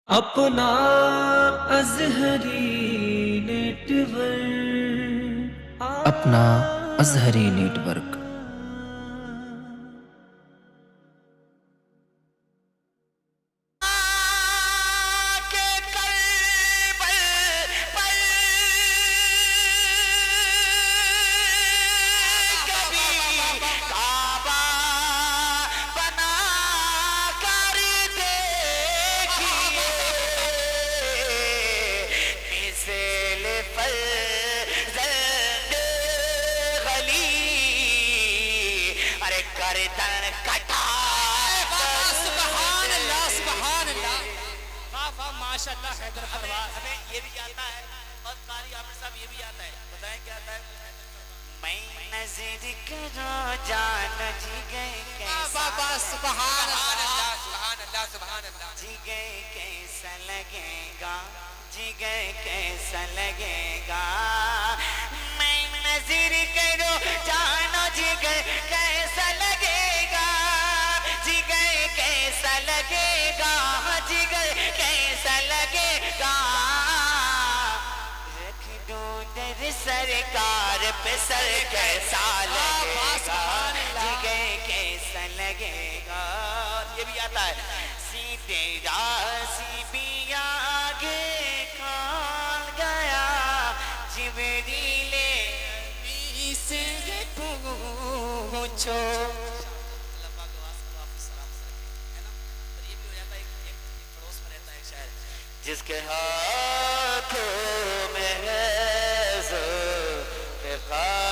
اپنا Azhari net work اپنا Azhari net work. ماشاءاللہ حیدر پروار ہمیں یہ بھی آتا ہے اور قاری عامر صاحب یہ بھی آتا ہے، بتائیں کیا آتا ہے؟ میں نظر کرو جان جگے کیسا سبحان اللہ سبحان اللہ سبحان اللہ جگے کیسا لگے گا، جگے کیسا لگے گا، میں نظر کرو جانو جگے کیسا لگے گا، جگے کیسا لگے گا، جگر کیسا لگے گا، رکھ دوں در سرکار پہ سر کیسا لگے گا، جگر کیسا لگے گا۔ یہ بھی آتا ہے سیدھے راسی بھی آگے کھال گیا، جبریل امین سے پوچھو۔ جس کے ہاتھوں میں ہے ذوالفقار